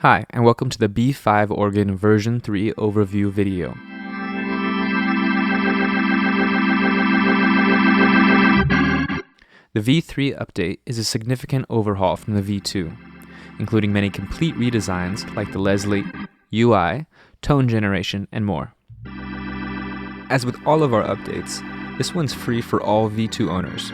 Hi, and welcome to the B5 organ version 3 overview video. The V3 update is a significant overhaul from the V2, including many complete redesigns like the Leslie, UI, tone generation, and more. As with all of our updates, this one's free for all V2 owners.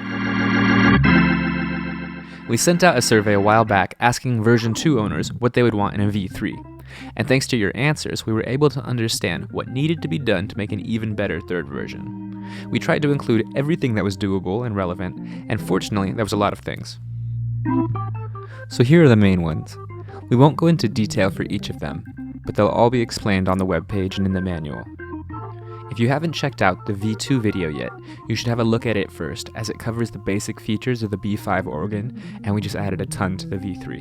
We sent out a survey a while back asking version 2 owners what they would want in a V3, and thanks to your answers, we were able to understand what needed to be done to make an even better third version. We tried to include everything that was doable and relevant, and fortunately, there was a lot of things. So here are the main ones. We won't go into detail for each of them, but they'll all be explained on the webpage and in the manual. If you haven't checked out the V2 video yet, you should have a look at it first, as it covers the basic features of the B5 organ, and we just added a ton to the V3.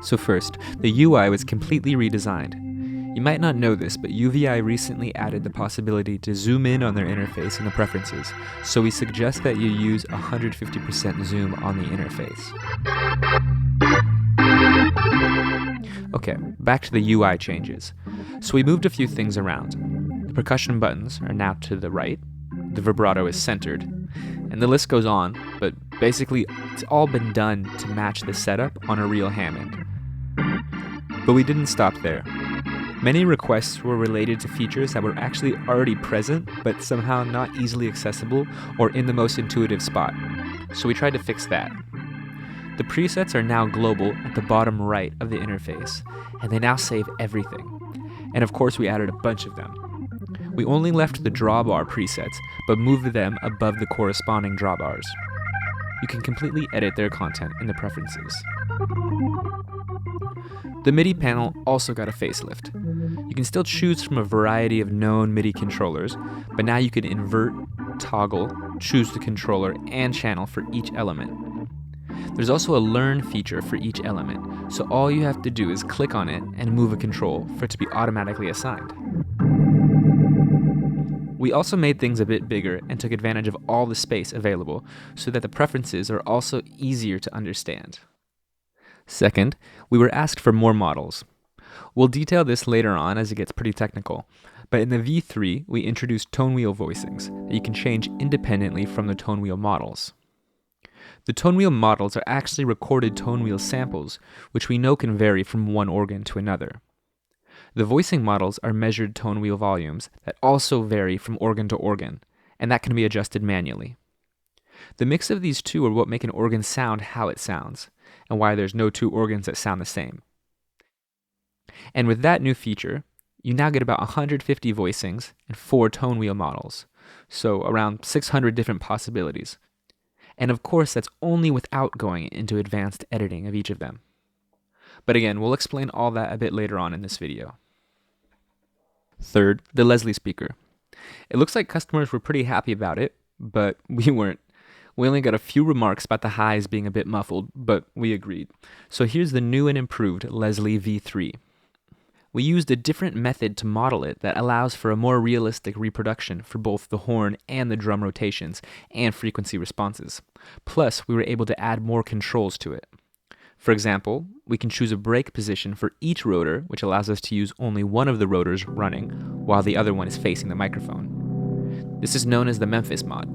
So first, the UI was completely redesigned. You might not know this, but UVI recently added the possibility to zoom in on their interface in the preferences, so we suggest that you use 150% zoom on the interface. Okay, back to the UI changes. So we moved a few things around. The percussion buttons are now to the right, the vibrato is centered, and the list goes on, but basically it's all been done to match the setup on a real Hammond. But we didn't stop there. Many requests were related to features that were actually already present, but somehow not easily accessible or in the most intuitive spot. So we tried to fix that. The presets are now global at the bottom right of the interface, and they now save everything. And of course we added a bunch of them. We only left the drawbar presets, but moved them above the corresponding drawbars. You can completely edit their content in the preferences. The MIDI panel also got a facelift. You can still choose from a variety of known MIDI controllers, but now you can invert, toggle, choose the controller, and channel for each element. There's also a learn feature for each element, so all you have to do is click on it and move a control for it to be automatically assigned. We also made things a bit bigger and took advantage of all the space available so that the preferences are also easier to understand. Second, we were asked for more models. We'll detail this later on as it gets pretty technical, but in the V3, we introduced tone wheel voicings that you can change independently from the tone wheel models. The tone wheel models are actually recorded tone wheel samples, which we know can vary from one organ to another. The voicing models are measured tone wheel volumes that also vary from organ to organ, and that can be adjusted manually. The mix of these two are what make an organ sound how it sounds, and why there's no two organs that sound the same. And with that new feature, you now get about 150 voicings and 4 tone wheel models, so around 600 different possibilities. And of course, that's only without going into advanced editing of each of them. But again, we'll explain all that a bit later on in this video. Third, the Leslie speaker. It looks like customers were pretty happy about it, but we weren't. We only got a few remarks about the highs being a bit muffled, but we agreed. So here's the new and improved Leslie V3. We used a different method to model it that allows for a more realistic reproduction for both the horn and the drum rotations and frequency responses. Plus, we were able to add more controls to it. For example, we can choose a break position for each rotor, which allows us to use only one of the rotors running, while the other one is facing the microphone. This is known as the Memphis mod.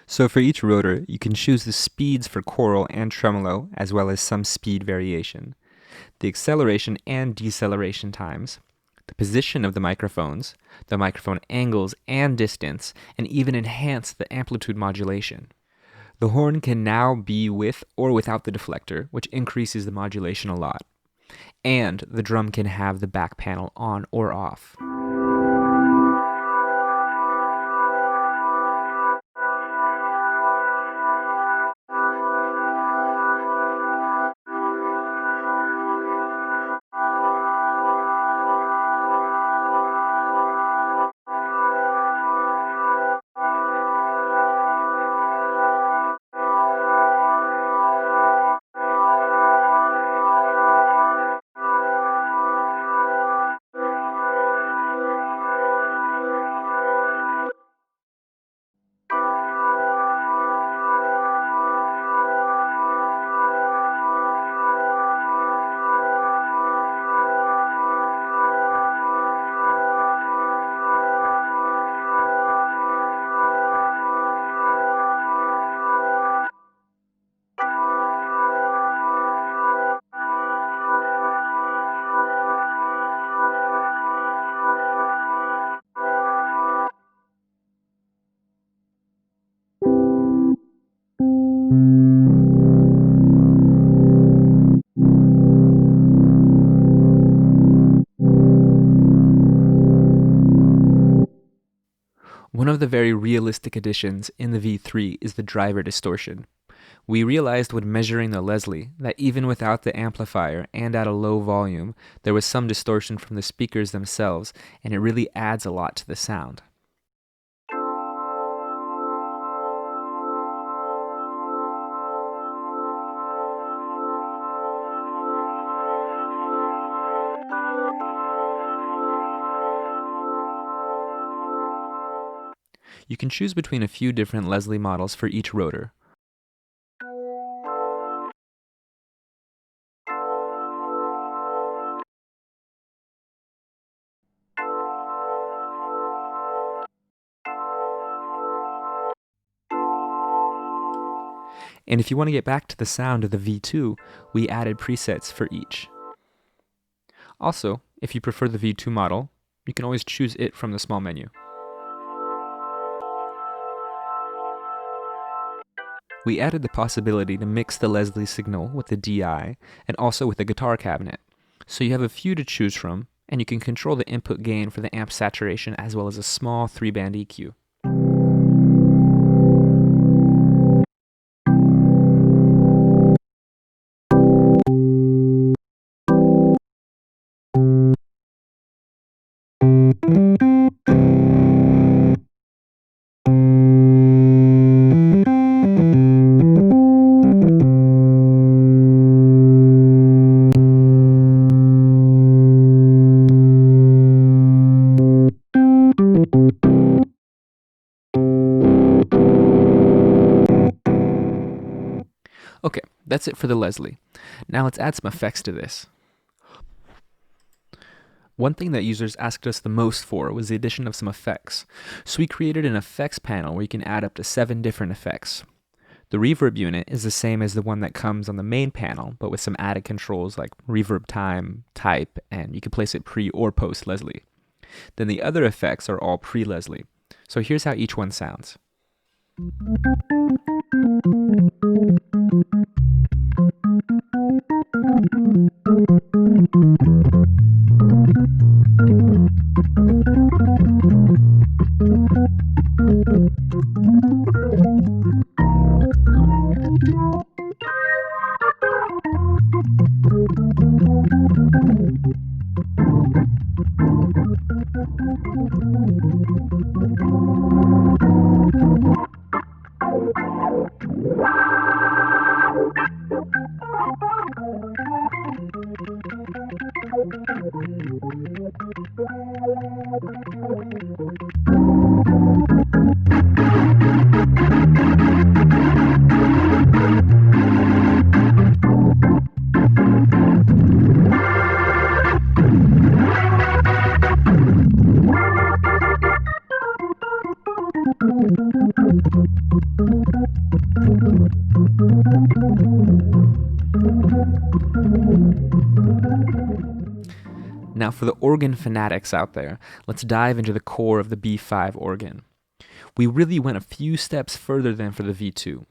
So for each rotor, you can choose the speeds for choral and tremolo, as well as some speed variation, the acceleration and deceleration times, the position of the microphones, the microphone angles and distance, and even enhance the amplitude modulation. The horn can now be with or without the deflector, which increases the modulation a lot. And the drum can have the back panel on or off. of the very realistic additions in the V3 is the driver distortion. We realized when measuring the Leslie that even without the amplifier and at a low volume, there was some distortion from the speakers themselves, and it really adds a lot to the sound. You can choose between a few different Leslie models for each rotor. And if you want to get back to the sound of the V2, we added presets for each. Also, if you prefer the V2 model, you can always choose it from the small menu. We added the possibility to mix the Leslie signal with the DI and also with the guitar cabinet. So you have a few to choose from, and you can control the input gain for the amp saturation as well as a small 3-band EQ. Okay, that's it for the Leslie. Now let's add some effects to this. One thing that users asked us the most for was the addition of some effects. So we created an effects panel where you can add up to 7 different effects. The reverb unit is the same as the one that comes on the main panel, but with some added controls like reverb time, type, and you can place it pre or post Leslie. Then the other effects are all pre-Leslie. So here's how each one sounds. Now for the organ fanatics out there, let's dive into the core of the B5 organ. We really went a few steps further than for the V2.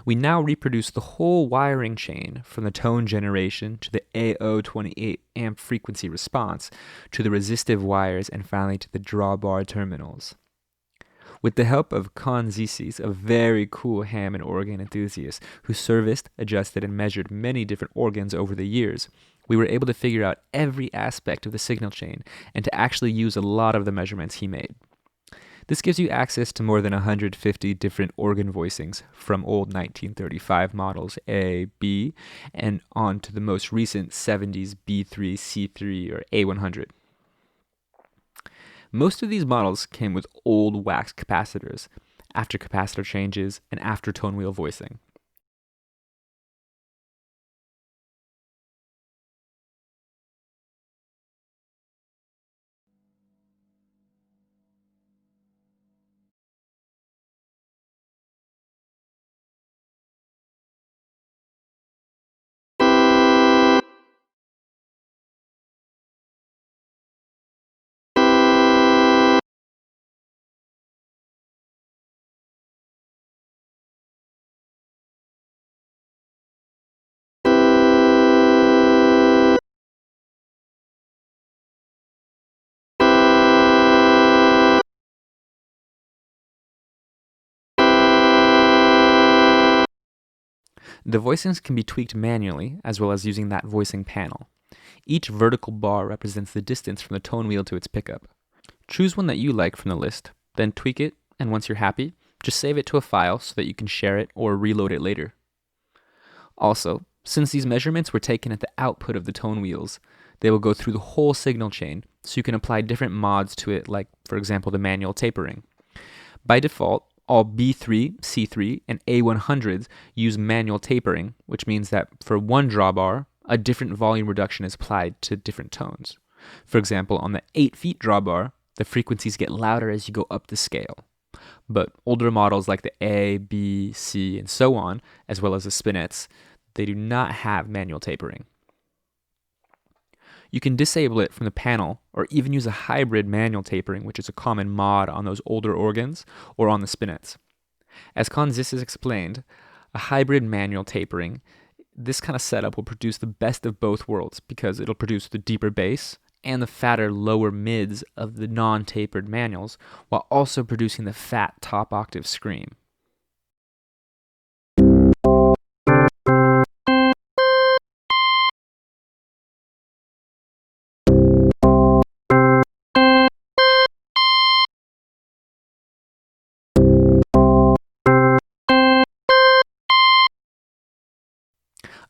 We now reproduce the whole wiring chain from the tone generation to the AO28 amp frequency response to the resistive wires and finally to the drawbar terminals. With the help of Con Zisis, a very cool Hammond organ enthusiast who serviced, adjusted, and measured many different organs over the years, we were able to figure out every aspect of the signal chain and to actually use a lot of the measurements he made. This gives you access to more than 150 different organ voicings from old 1935 models A, B, and on to the most recent 70s B3, C3, or A100. Most of these models came with old wax capacitors, after capacitor changes, and after tone wheel voicing. The voicings can be tweaked manually, as well as using that voicing panel. Each vertical bar represents the distance from the tone wheel to its pickup. Choose one that you like from the list, then tweak it, and once you're happy, just save it to a file so that you can share it or reload it later. Also, since these measurements were taken at the output of the tone wheels, they will go through the whole signal chain, so you can apply different mods to it, like, for example, the manual tapering. By default, all B3, C3, and A100s use manual tapering, which means that for one drawbar, a different volume reduction is applied to different tones. For example, on the 8 feet drawbar, the frequencies get louder as you go up the scale. But older models like the A, B, C, and so on, as well as the spinets, they do not have manual tapering. You can disable it from the panel, or even use a hybrid manual tapering, which is a common mod on those older organs or on the spinets. As Conzis has explained, a hybrid manual tapering, this kind of setup will produce the best of both worlds because it'll produce the deeper bass and the fatter lower mids of the non-tapered manuals, while also producing the fat top octave scream.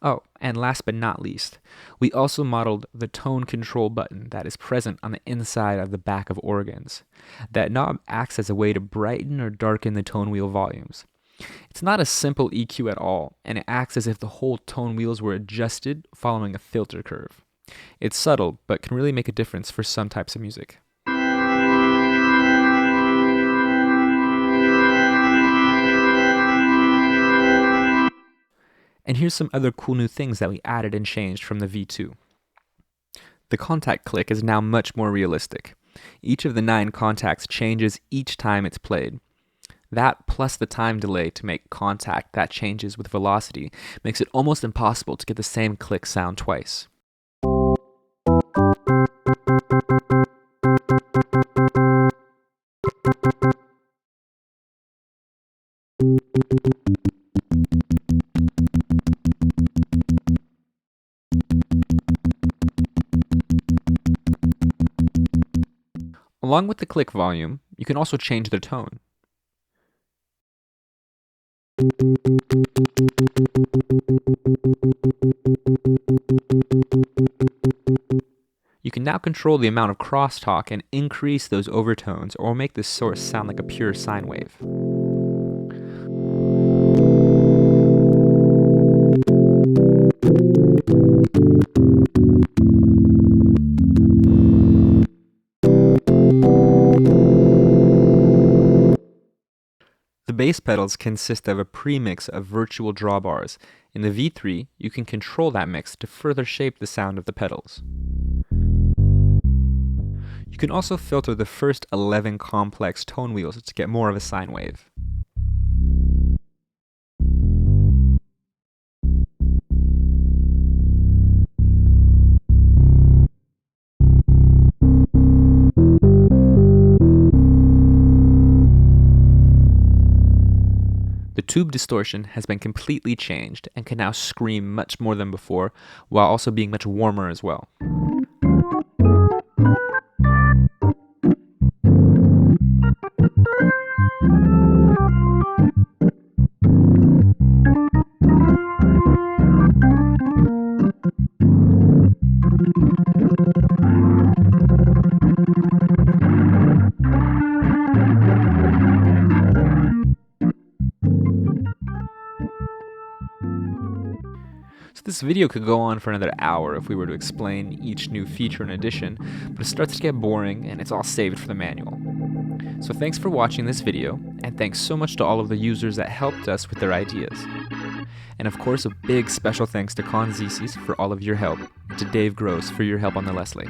Oh, and last but not least, we also modeled the tone control button that is present on the inside of the back of organs. That knob acts as a way to brighten or darken the tone wheel volumes. It's not a simple EQ at all, and it acts as if the whole tone wheels were adjusted following a filter curve. It's subtle, but can really make a difference for some types of music. And here's some other cool new things that we added and changed from the V2. The contact click is now much more realistic. Each of the 9 contacts changes each time it's played. That, plus the time delay to make contact that changes with velocity, makes it almost impossible to get the same click sound twice. Along with the click volume, you can also change their tone. You can now control the amount of crosstalk and increase those overtones, or make the source sound like a pure sine wave. The bass pedals consist of a premix of virtual drawbars. In the V3, you can control that mix to further shape the sound of the pedals. You can also filter the first 11 complex tone wheels to get more of a sine wave. The tube distortion has been completely changed and can now scream much more than before, while also being much warmer as well. So this video could go on for another hour if we were to explain each new feature and addition, but it starts to get boring and it's all saved for the manual. So thanks for watching this video, and thanks so much to all of the users that helped us with their ideas. And of course, a big special thanks to Conzis for all of your help, and to Dave Gross for your help on the Leslie.